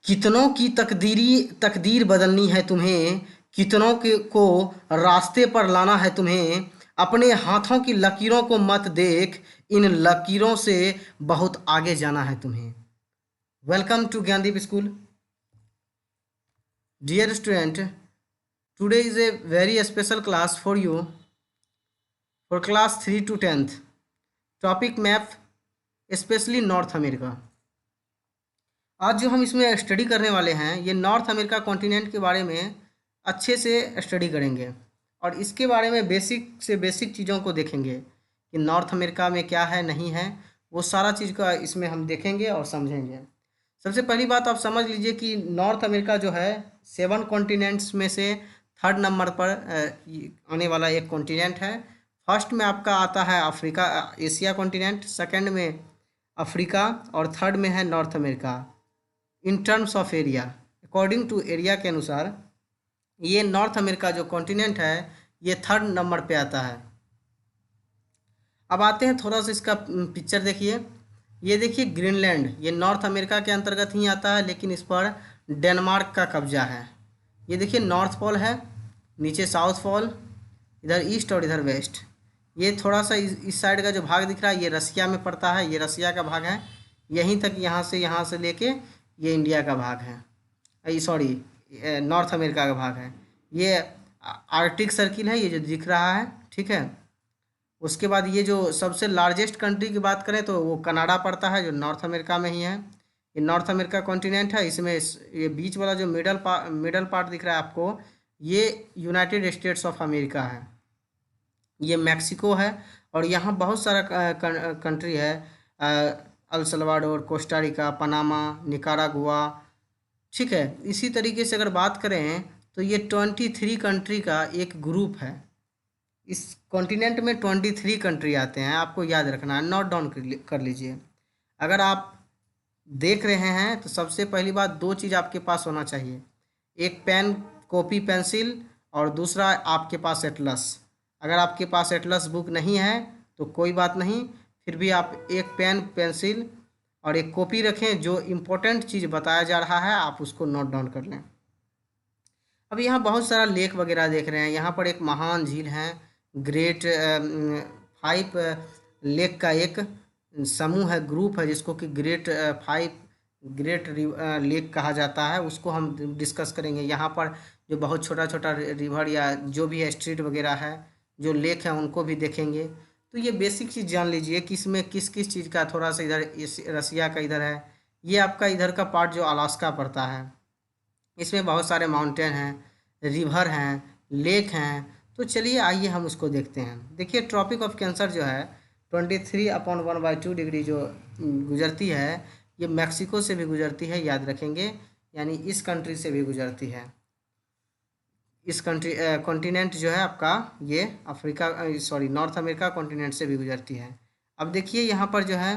कितनों की तकदीर बदलनी है तुम्हें, कितनों के को रास्ते पर लाना है तुम्हें। अपने हाथों की लकीरों को मत देख, इन लकीरों से बहुत आगे जाना है तुम्हें। Welcome to Gyandeep school. Dear student, today is a very special class for you, for class 3 to 10th। Topic map, specially north America. आज जो हम इसमें स्टडी करने वाले हैं ये नॉर्थ अमेरिका कॉन्टिनेंट के बारे में अच्छे से स्टडी करेंगे और इसके बारे में बेसिक से बेसिक चीज़ों को देखेंगे कि नॉर्थ अमेरिका में क्या है नहीं है, वो सारा चीज़ का इसमें हम देखेंगे और समझेंगे। सबसे पहली बात आप समझ लीजिए कि नॉर्थ अमेरिका जो है 7 कॉन्टिनेंट्स में से 3rd नंबर पर आने वाला एक कॉन्टिनेंट है। फर्स्ट में आपका आता है अफ्रीका, एशिया कॉन्टिनेंट, सेकंड में अफ्रीका और थर्ड में है north America. In terms of area, according to area के अनुसार ये नॉर्थ अमेरिका जो कॉन्टिनेंट है ये 3rd नंबर पे आता है। अब आते हैं थोड़ा सा इसका पिक्चर देखिए। ये देखिए ग्रीनलैंड, ये नॉर्थ अमेरिका के अंतर्गत ही आता है लेकिन इस पर डेनमार्क का कब्जा है। ये देखिए नॉर्थ पोल है, नीचे साउथ पोल, इधर ईस्ट और इधर वेस्ट। ये थोड़ा सा इस साइड का जो भाग दिख रहा है ये रसिया में पड़ता है, ये रसिया का भाग है। यहीं तक यहाँ से लेके ये इंडिया का भाग है, सॉरी नॉर्थ अमेरिका का भाग है। ये आर्कटिक सर्किल है, ये जो दिख रहा है, ठीक है। उसके बाद ये जो सबसे लार्जेस्ट कंट्री की बात करें तो वो कनाडा पड़ता है जो नॉर्थ अमेरिका में ही है। ये नॉर्थ अमेरिका कॉन्टिनेंट है, इसमें ये बीच वाला जो मिडल पार्ट दिख रहा है आपको, ये यूनाइटेड स्टेट्स ऑफ अमेरिका है। ये मैक्सिको है और यहाँ बहुत सारा कंट्री है, El Salvador, Costa Rica, Panama, Nicaragua, ठीक है। इसी तरीके से अगर बात करें तो ये 23 कंट्री का एक ग्रुप है। इस कॉन्टिनेंट में 23 कंट्री आते हैं, आपको याद रखना है, नोट डाउन कर लीजिए। अगर आप देख रहे हैं तो सबसे पहली बात 2 चीज़ आपके पास होना चाहिए, एक पेन, कॉपी, पेंसिल और दूसरा आपके पास एटलस। अगर आपके पास एटलस बुक नहीं है तो कोई बात नहीं, फिर भी आप एक पेन, पेंसिल और एक कॉपी रखें, जो इम्पोर्टेंट चीज़ बताया जा रहा है आप उसको नोट डाउन कर लें। अब यहाँ बहुत सारा लेक वगैरह देख रहे हैं, यहाँ पर एक महान झील है, ग्रेट 5 लेक का एक समूह है, ग्रुप है, जिसको कि ग्रेट 5 ग्रेट लेक कहा जाता है, उसको हम डिस्कस करेंगे। यहाँ पर जो बहुत छोटा छोटा रिवर या जो भी है स्ट्रीट वगैरह है, जो लेक है उनको भी देखेंगे। तो ये बेसिक चीज़ जान लीजिए कि इसमें किस किस चीज़ का, थोड़ा सा इधर रसिया का इधर है, ये आपका इधर का पार्ट जो अलास्का पड़ता है, इसमें बहुत सारे माउंटेन हैं, रिवर हैं, लेक हैं। तो चलिए आइए हम उसको देखते हैं। देखिए ट्रॉपिक ऑफ कैंसर जो है 23/1/2 डिग्री जो गुजरती है, ये मैक्सिको से भी गुजरती है, याद रखेंगे, यानी इस कंट्री से भी गुजरती है। इस कंट्री कॉन्टिनेंट जो है आपका ये Africa, sorry north America continent से भी गुजरती है। अब देखिए यहाँ पर जो है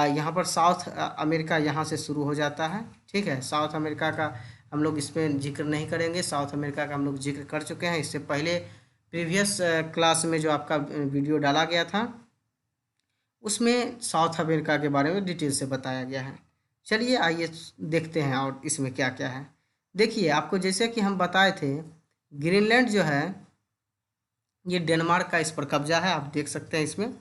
यहाँ पर साउथ अमेरिका यहाँ से शुरू हो जाता है, ठीक है। साउथ अमेरिका का हम लोग इसमें जिक्र नहीं करेंगे, साउथ अमेरिका का हम लोग जिक्र कर चुके हैं इससे पहले प्रीवियस क्लास में जो आपका वीडियो डाला गया था उसमें साउथ अमेरिका के बारे में डिटेल से बताया गया है। चलिए आइए देखते हैं और इसमें क्या क्या है। देखिए आपको जैसे कि हम बताए थे, ग्रीनलैंड जो है ये डेनमार्क का इस पर कब्जा है, आप देख सकते हैं इसमें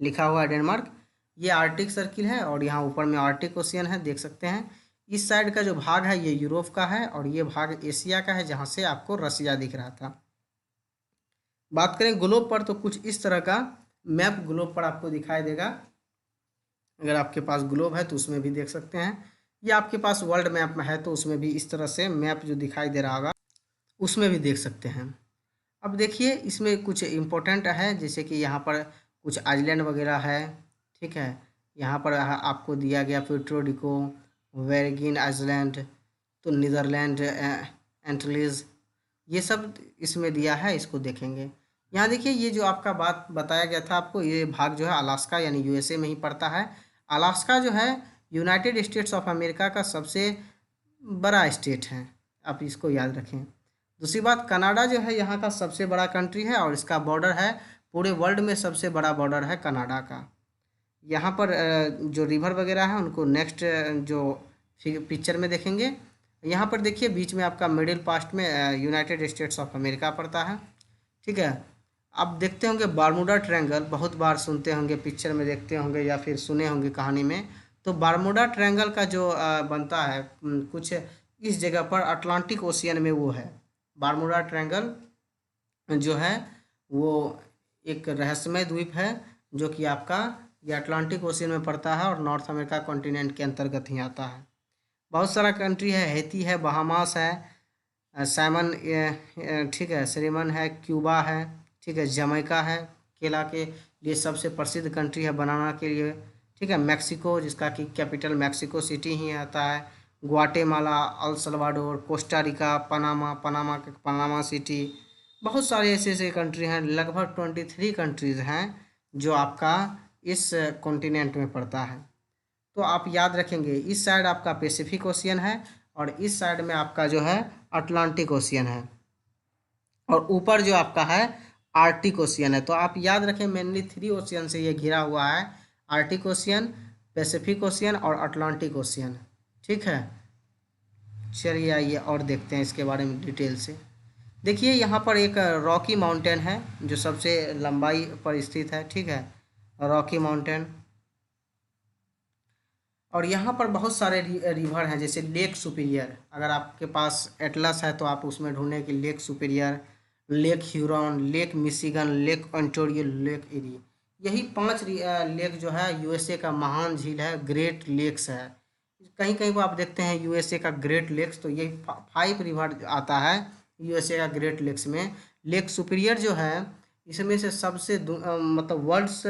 लिखा हुआ है डेनमार्क। ये आर्टिक सर्किल है और यहाँ ऊपर में आर्टिक ओशियन है, देख सकते हैं। इस साइड का जो भाग है ये यूरोप का है और ये भाग एशिया का है, जहाँ से आपको रसिया दिख रहा था। बात करें ग्लोब पर तो कुछ इस तरह का मैप ग्लोब पर आपको दिखाई देगा। अगर आपके पास ग्लोब है तो उसमें भी देख सकते हैं, या आपके पास वर्ल्ड मैप में है तो उसमें भी इस तरह से मैप जो दिखाई दे रहा होगा उसमें भी देख सकते हैं। अब देखिए इसमें कुछ इम्पोर्टेंट है, जैसे कि यहाँ पर कुछ आइलैंड वगैरह है, ठीक है। यहाँ पर आपको दिया गया पुर्टो रिको, वर्जिन आइलैंड, तो नीदरलैंड, एंटिलीज, ये सब इसमें दिया है, इसको देखेंगे। यहाँ देखिए ये जो आपका बात बताया गया था आपको, ये भाग जो है अलास्का यानी यूएसए में ही पड़ता है। अलास्का जो है यूनाइटेड स्टेट्स ऑफ अमेरिका का सबसे बड़ा स्टेट है, आप इसको याद रखें। दूसरी बात, कनाडा जो है यहाँ का सबसे बड़ा कंट्री है और इसका बॉर्डर है, पूरे वर्ल्ड में सबसे बड़ा बॉर्डर है कनाडा का। यहाँ पर जो रिवर वगैरह है उनको नेक्स्ट जो पिक्चर में देखेंगे। यहाँ पर देखिए बीच में आपका मिडिल पास्ट में यूनाइटेड स्टेट्स ऑफ अमेरिका पड़ता है। ठीक है, आप देखते होंगे बारमूडा ट्रायंगल, बहुत बार सुनते होंगे, पिक्चर में देखते होंगे या फिर सुने होंगे कहानी में। तो बारमूडा ट्रायंगल का जो बनता है कुछ इस जगह पर अटलांटिक ओशियन में वो है। बारमूडा ट्रायंगल जो है वो एक रहस्यमय द्वीप है जो कि आपका ये अटलांटिक ओशियन में पड़ता है और नॉर्थ अमेरिका कॉन्टिनेंट के अंतर्गत ही आता है। बहुत सारा कंट्री है, हैती है, बहामास है, साइमन ठीक है, सैमन है, क्यूबा है, ठीक है, जमैका है, केला के लिए सबसे प्रसिद्ध कंट्री है बनाना के लिए। ठीक है, मैक्सिको जिसका कि कैपिटल मैक्सिको सिटी ही आता है, Guatemala, El Salvador, Costa Rica, Panama city. बहुत सारे ऐसे ऐसे कंट्री हैं, लगभग 23 कंट्रीज़ हैं जो आपका इस कॉन्टिनेंट में पड़ता है। तो आप याद रखेंगे इस साइड आपका पैसिफिक ओशियन है और इस साइड में आपका जो है अटलांटिक ओशियन है और ऊपर जो आपका है आर्टिक ओशियन है। तो आप याद रखें मेनली 3 ओशियन से ये घिरा हुआ है, आर्टिक ओशियन, पैसिफिक ओशियन और अटलांटिक ओशियन। ठीक है, चलिए आइए और देखते हैं इसके बारे में डिटेल से। देखिए यहाँ पर एक रॉकी माउंटेन है जो सबसे लंबाई पर स्थित है। ठीक है, रॉकी माउंटेन। और यहाँ पर बहुत सारे रिवर हैं जैसे लेक सुपीरियर। अगर आपके पास एटलस है तो आप उसमें ढूंढें कि lake Superior, lake Huron, lake Michigan, lake Ontario, lake Erie. यही 5 लेक जो है यूएसए का महान झील है, ग्रेट लेक्स है। कहीं कहीं को आप देखते हैं यूएसए का ग्रेट लेक्स, तो यही 5 रिवर आता है यूएसए का ग्रेट लेक्स में। लेक सुपीरियर जो है इसमें से सबसे मतलब वर्ल्ड्स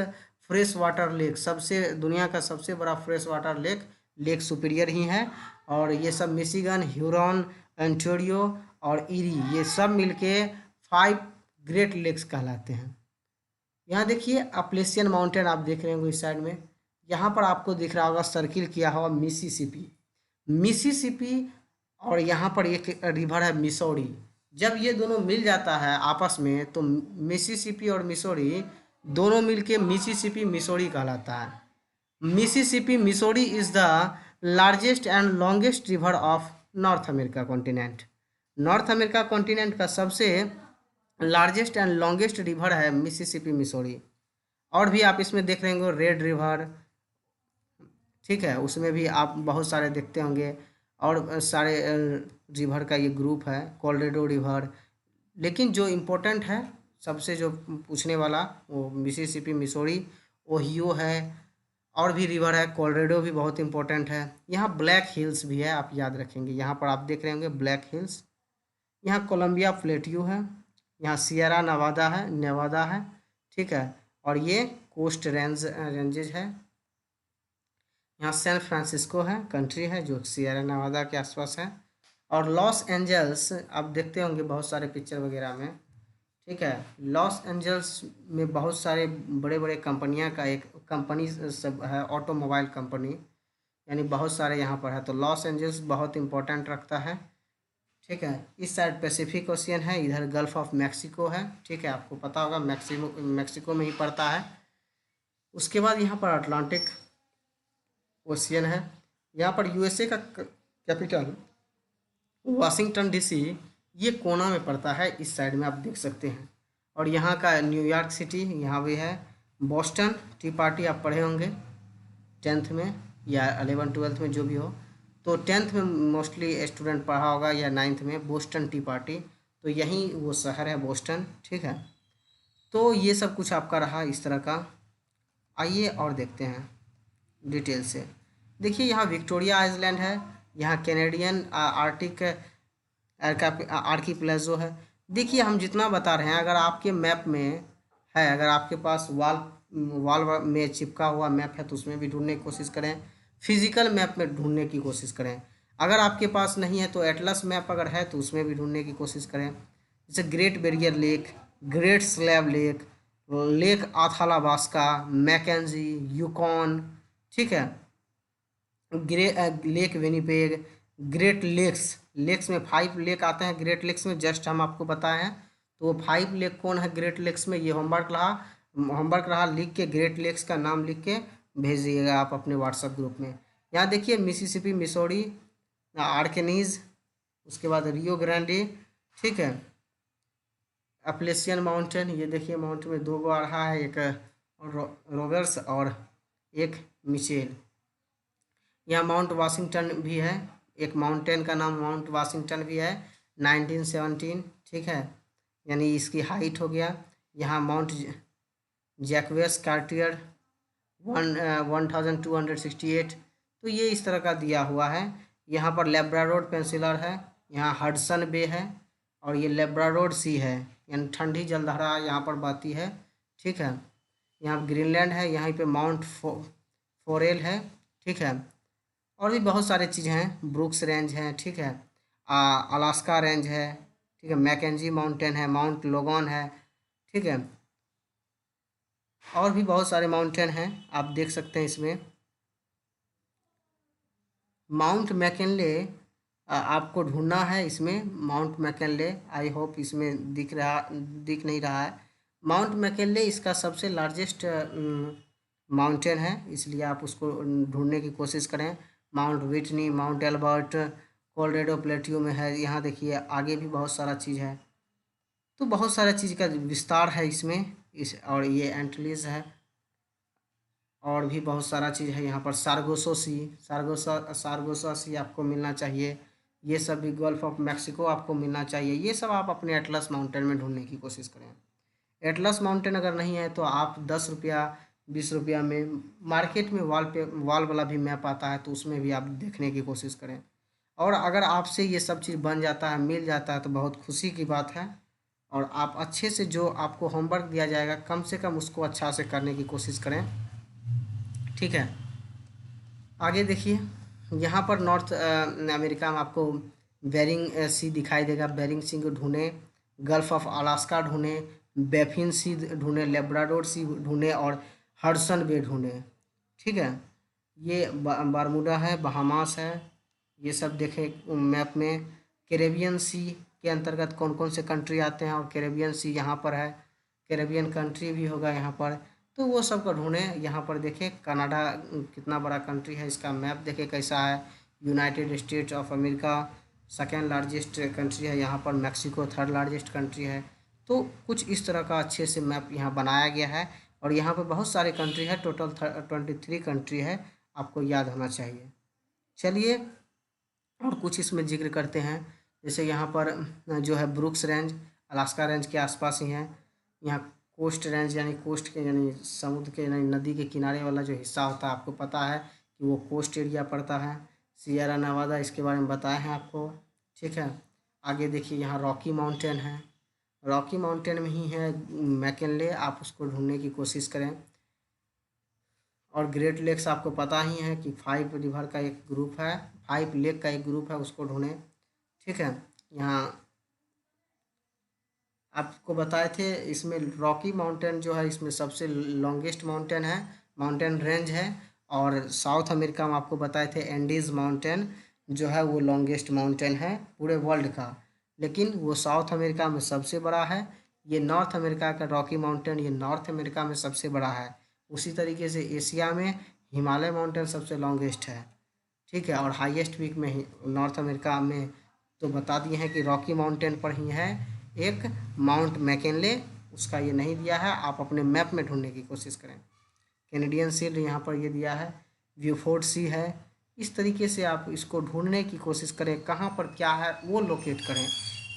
फ्रेश वाटर लेक, सबसे दुनिया का सबसे बड़ा fresh water lake lake Superior ही है। और ये सब मिशिगन, ह्यूरॉन, ओंटारियो और ईरी ये सब मिलके 5 ग्रेट लेक्स कहलाते हैं। यहाँ देखिए अपलेशियन माउंटेन आप देख रहे होंगे इस साइड में। यहाँ पर आपको दिख रहा होगा सर्किल किया हुआ मिसिसिपी, मिसिसिपी। और यहाँ पर एक रिवर है मिसौरी। जब ये दोनों मिल जाता है आपस में तो मिसिसिपी और मिसौरी दोनों मिलके मिसिसिपी मिसौरी कहलाता है। Mississippi Missouri is the largest and longest river of north America continent. North America continent का सबसे लार्जेस्ट एंड लॉन्गेस्ट रिवर है मिसिसिपी मिसौरी। और भी आप इसमें देख रहे होंगे रेड रिवर। ठीक है, उसमें भी आप बहुत सारे देखते होंगे और सारे रिवर का ये ग्रुप है, कोलोराडो रिवर। लेकिन जो इम्पोर्टेंट है सबसे जो पूछने वाला वो मिसिसिपी मिसौरी, ओहियो है, और भी रिवर है, कोलोराडो भी बहुत इम्पोर्टेंट है। यहाँ ब्लैक हिल्स भी है, आप याद रखेंगे। यहाँ पर आप देख रहे होंगे ब्लैक हिल्स। यहाँ कोलंबिया प्लेट्यू है, यहाँ सियरा नेवादा है। ठीक है, और ये कोस्ट रेंजेज है। यहाँ सैन फ्रांसिस्को है, कंट्री है जो सियरा नेवादा के आसपास है। और लॉस एंजल्स आप देखते होंगे बहुत सारे पिक्चर वगैरह में। ठीक है, लॉस एंजल्स में बहुत सारे बड़े बड़े कंपनियां का एक कंपनी सब है, ऑटोमोबाइल कंपनी, यानी बहुत सारे यहाँ पर है। तो लॉस एंजल्स बहुत इंपॉर्टेंट रखता है। ठीक है, इस साइड पैसिफिक ओशियन है, इधर गल्फ ऑफ मैक्सिको है। ठीक है, आपको पता होगा मैक्सिको में ही पड़ता है। उसके बाद यहाँ पर अटलांटिक ओशियन है। यहाँ पर यूएसए का कैपिटल वाशिंगटन डीसी ये कोना में पड़ता है, इस साइड में आप देख सकते हैं। और यहाँ का न्यूयॉर्क सिटी यहाँ भी है। बोस्टन टी पार्टी आप पढ़े होंगे 10th में या 11th-12th में जो भी हो। तो 10th में मोस्टली स्टूडेंट पढ़ा होगा या 9th में बोस्टन टी पार्टी। तो यहीं वो शहर है बोस्टन। ठीक है, तो ये सब कुछ आपका रहा इस तरह का। आइए और देखते हैं डिटेल से। देखिए यहाँ विक्टोरिया आइलैंड है, यहाँ कैनेडियन आर्टिक आर्कीप्लाजो है। देखिए हम जितना बता रहे हैं अगर आपके मैप में है, अगर आपके पास वाल में चिपका हुआ मैप है तो उसमें भी ढूंढने की कोशिश करें, फिजिकल मैप में ढूंढने की कोशिश करें। अगर आपके पास नहीं है तो एटलस मैप अगर है तो उसमें भी ढूंढने की कोशिश करें। जैसे Great Barrier lake, Great Slave lake, lake Athabasca, Mackenzie, Yukon. ठीक है, लेक विनिपेग, ग्रेट लेक्स में 5 लेक आते हैं ग्रेट लेक्स में, जस्ट हम आपको बताए हैं। तो वो 5 लेक कौन है ग्रेट लेक्स में, ये होमवर्क रहा, लिख के ग्रेट लेक्स का नाम लिख के भेज दिएगा आप अपने व्हाट्सएप ग्रुप में। यहाँ देखिए मिसिसिपी मिसौरी आर्केनीज, उसके बाद रियो ग्रांडे, ठीक है, अपलेशियन माउंटेन, ये देखिए माउंट में दो गो आ रहा है, एक रोगर्स और एक मिचेल। यहाँ माउंट वाशिंगटन भी है, एक माउंटेन का नाम माउंट वाशिंगटन भी है, 1917, ठीक है, यानी इसकी हाइट हो गया। यहाँ माउंट जैकवेस कार्टियर 1268, तो ये इस तरह का दिया हुआ है। यहाँ पर लेब्राडोर पेंसिलर है, यहाँ हडसन बे है, और ये लेब्राडोर सी है, यानी ठंडी जलधारा यहाँ पर बहती है, ठीक है। यहाँ ग्रीनलैंड है, यहाँ पे माउंट फोरेल है, ठीक है, और भी बहुत सारे चीज़ें हैं, ब्रुक्स रेंज है, ठीक है, अलास्का रेंज है, ठीक है, मैकेंजी माउंटेन है, माउंट लोगन है, ठीक है, और भी बहुत सारे माउंटेन हैं, आप देख सकते हैं इसमें। माउंट मैकिनले आपको ढूंढना है इसमें, माउंट मैकिनले, आई होप इसमें दिख नहीं रहा है। माउंट मैकिनले इसका सबसे लार्जेस्ट माउंटेन है, इसलिए आप उसको ढूंढने की कोशिश करें। Mount Whitney, Mount Elbert Colorado plateau में है। यहाँ देखिए आगे भी बहुत सारा चीज़ है, तो बहुत सारा चीज़ का विस्तार है इसमें, और ये एंटलीज है, और भी बहुत सारा चीज़ है। यहाँ पर सारगोसो सी, सारगोसा सी आपको मिलना चाहिए। ये सब भी गल्फ ऑफ मैक्सिको आपको मिलना चाहिए। ये सब आप अपने एटलस माउंटेन में ढूंढने की कोशिश करें। एटलस माउंटेन अगर नहीं है तो आप 10 रुपया 20 रुपया में मार्केट में वाल वाला भी मैप आता है, तो उसमें भी आप देखने की कोशिश करें। और अगर आपसे ये सब चीज़ बन जाता है, मिल जाता है, तो बहुत खुशी की बात है। और आप अच्छे से जो आपको होमवर्क दिया जाएगा, कम से कम उसको अच्छा से करने की कोशिश करें, ठीक है। आगे देखिए, यहाँ पर नॉर्थ अमेरिका में आपको बेरिंग सी दिखाई देगा। बेरिंग सी को ढूंढें, गल्फ ऑफ अलास्का ढूंढें, बैफिन सी ढूंढें, लेब्राडोर सी ढूंढें, और हडसन बे ढूंढें, ठीक है। ये बारमूडा है, बहामास है, ये सब देखें मैप में। कैरेबियन सी के अंतर्गत कौन कौन से कंट्री आते हैं, और कैरेबियन सी यहाँ पर है, कैरेबियन कंट्री भी होगा यहाँ पर, तो वो सब का ढूंढें। यहाँ पर देखें कनाडा कितना बड़ा कंट्री है, इसका मैप देखें कैसा है। United states of America second largest country है, यहाँ पर मैक्सिको थर्ड लार्जेस्ट कंट्री है। तो कुछ इस तरह का अच्छे से मैप यहाँ बनाया गया है, और यहाँ पर बहुत सारे कंट्री है, टोटल 23 कंट्री है, आपको याद होना चाहिए। चलिए और कुछ इसमें जिक्र करते हैं। जैसे यहाँ पर जो है ब्रुक्स रेंज अलास्का रेंज के आसपास ही है। यहाँ कोस्ट रेंज यानी कोस्ट के यानी समुद्र के यानी नदी के किनारे वाला जो हिस्सा होता है, आपको पता है कि वो कोस्ट एरिया पड़ता है। सियरा नेवादा इसके बारे में बताए हैं आपको, ठीक है। आगे देखिए यहाँ रॉकी माउंटेन है, रॉकी माउंटेन में ही है मैकिनले, आप उसको ढूंढने की कोशिश करें। और ग्रेट लेक्स आपको पता ही है कि 5 रिवर का एक ग्रुप है, 5 लेक का एक ग्रुप है, उसको ढूंढें, ठीक है। यहाँ आपको बताए थे इसमें रॉकी माउंटेन जो है इसमें सबसे लॉन्गेस्ट माउंटेन है, माउंटेन रेंज है। और साउथ अमेरिका में आपको बताए थे एंडीज माउंटेन जो है वो लॉन्गेस्ट माउंटेन है पूरे वर्ल्ड का, लेकिन वो साउथ अमेरिका में सबसे बड़ा है। ये नॉर्थ अमेरिका का रॉकी माउंटेन ये नॉर्थ अमेरिका में सबसे बड़ा है। उसी तरीके से एशिया में हिमालय माउंटेन सबसे लॉन्गेस्ट है, ठीक है, और हाईएस्ट पीक में ही नॉर्थ अमेरिका में तो बता दिए हैं कि रॉकी माउंटेन पर ही है एक माउंट मैकिनले, उसका ये नहीं दिया है, आप अपने मैप में ढूंढने की कोशिश करें। कैनेडियन शील्ड यहाँ पर ये दिया है, व्यूफोर्ड सी है। इस तरीके से आप इसको ढूंढने की कोशिश करें, कहाँ पर क्या है वो लोकेट करें।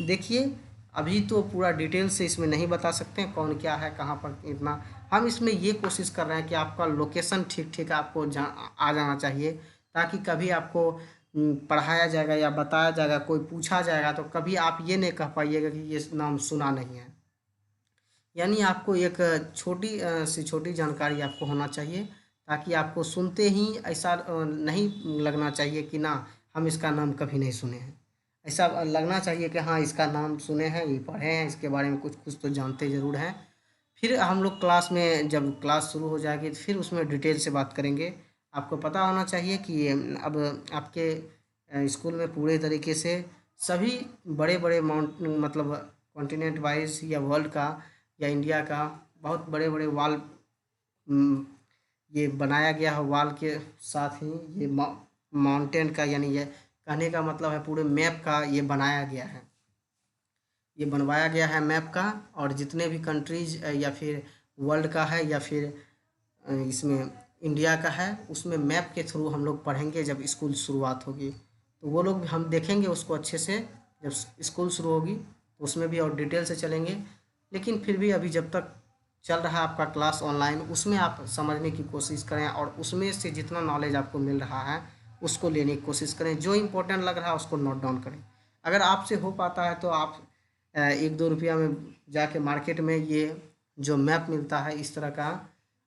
देखिए अभी तो पूरा डिटेल से इसमें नहीं बता सकते हैं कौन क्या है कहाँ पर इतना, हम इसमें ये कोशिश कर रहे हैं कि आपका लोकेशन ठीक ठीक आपको आ जाना चाहिए, ताकि कभी आपको पढ़ाया जाएगा या बताया जाएगा, कोई पूछा जाएगा तो कभी आप ये नहीं कह पाइएगा कि ये नाम सुना नहीं है। यानी आपको एक सी छोटी जानकारी आपको होना चाहिए, ताकि आपको सुनते ही ऐसा नहीं लगना चाहिए कि ना हम इसका नाम कभी नहीं सुने हैं। ऐसा लगना चाहिए कि हाँ इसका नाम सुने हैं, ये पढ़े हैं, इसके बारे में कुछ कुछ तो जानते ज़रूर हैं। फिर हम लोग क्लास में जब क्लास शुरू हो जाएगी तो फिर उसमें डिटेल से बात करेंगे। आपको पता होना चाहिए कि अब आपके स्कूल में पूरे तरीके से सभी बड़े बड़े माउंट मतलब कॉन्टिनेंट वाइज या वर्ल्ड का या इंडिया का बहुत बड़े बड़े वाल ये बनाया गया है। वाल के साथ ही ये माउंटेन का यानी ये कहने का मतलब है पूरे मैप का ये बनाया गया है, ये बनवाया गया है मैप का। और जितने भी कंट्रीज या फिर वर्ल्ड का है या फिर इसमें इंडिया का है, उसमें मैप के थ्रू हम लोग पढ़ेंगे जब स्कूल शुरुआत होगी। तो वो लोग हम देखेंगे उसको अच्छे से, जब स्कूल शुरू होगी तो उसमें भी और डिटेल से चलेंगे। लेकिन फिर भी अभी जब तक चल रहा है आपका क्लास ऑनलाइन, उसमें आप समझने की कोशिश करें और उसमें से जितना नॉलेज आपको मिल रहा है उसको लेने की कोशिश करें। जो इम्पोर्टेंट लग रहा है उसको नोट डाउन करें। अगर आपसे हो पाता है तो आप 1-2 रुपया में जाके मार्केट में ये जो मैप मिलता है इस तरह का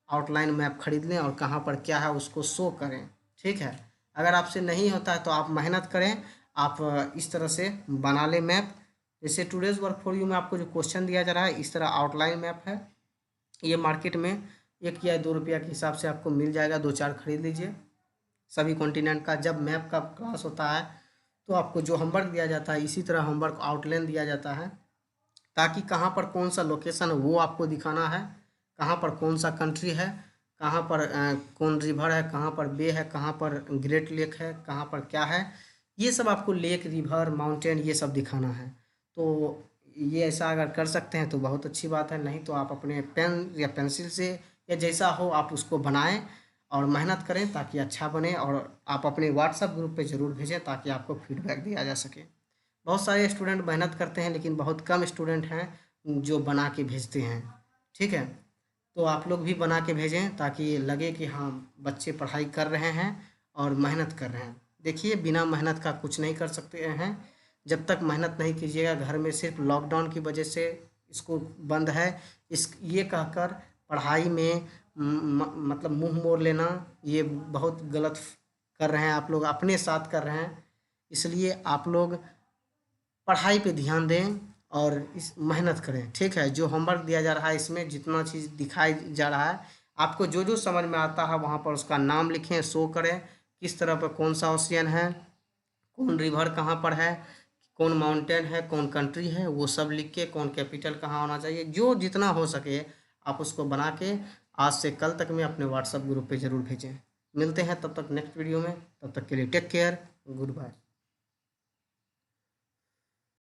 आउटलाइन मैप खरीद लें और कहाँ पर क्या है उसको शो करें, ठीक है। अगर आपसे नहीं होता है तो आप मेहनत करें, आप इस तरह से बना लें मैप। जैसे टुडेज़ वर्क फॉर यू में आपको जो क्वेश्चन दिया जा रहा है इस तरह आउटलाइन मैप है, ये मार्केट में 1 या 2 रुपया के हिसाब से आपको मिल जाएगा, 2-4 खरीद लीजिए। सभी कॉन्टिनेंट का जब मैप का क्लास होता है तो आपको जो होमवर्क दिया जाता है इसी तरह होमवर्क आउटलाइन दिया जाता है, ताकि कहाँ पर कौन सा लोकेशन है वो आपको दिखाना है, कहाँ पर कौन सा कंट्री है, कहाँ पर कौन रिवर है, कहाँ पर बे है, कहाँ पर ग्रेट लेक है, कहाँ पर क्या है, ये सब आपको लेक रिवर माउंटेन ये सब दिखाना है। तो ये ऐसा अगर कर सकते हैं तो बहुत अच्छी बात है, नहीं तो आप अपने पेन या पेंसिल से या जैसा हो आप उसको बनाएं और मेहनत करें ताकि अच्छा बने। और आप अपने व्हाट्सएप ग्रुप पे ज़रूर भेजें ताकि आपको फीडबैक दिया जा सके। बहुत सारे स्टूडेंट मेहनत करते हैं लेकिन बहुत कम स्टूडेंट हैं जो बना के भेजते हैं, ठीक है। तो आप लोग भी बना के भेजें ताकि लगे कि हाँ बच्चे पढ़ाई कर रहे हैं और मेहनत कर रहे हैं। देखिए बिना मेहनत का कुछ नहीं कर सकते हैं। जब तक मेहनत नहीं कीजिएगा, घर में सिर्फ लॉकडाउन की वजह से इसको बंद है इस ये कहकर पढ़ाई में मतलब मुंह मोड़ लेना, ये बहुत गलत कर रहे हैं आप लोग, अपने साथ कर रहे हैं। इसलिए आप लोग पढ़ाई पे ध्यान दें और इस मेहनत करें, ठीक है। जो होमवर्क दिया जा रहा है इसमें जितना चीज़ दिखाई जा रहा है आपको जो जो समझ में आता है वहाँ पर उसका नाम लिखें, शो करें, किस तरह पर कौन सा ओशियन है, कौन रिवर कहाँ पर है, कौन माउंटेन है, कौन कंट्री है, वो सब लिख के कौन कैपिटल कहाँ होना चाहिए, जो जितना हो सके आप उसको बना के आज से कल तक में अपने व्हाट्सएप ग्रुप पे ज़रूर भेजें। मिलते हैं तब तक नेक्स्ट वीडियो में, तब तक के लिए टेक केयर, गुड बाय।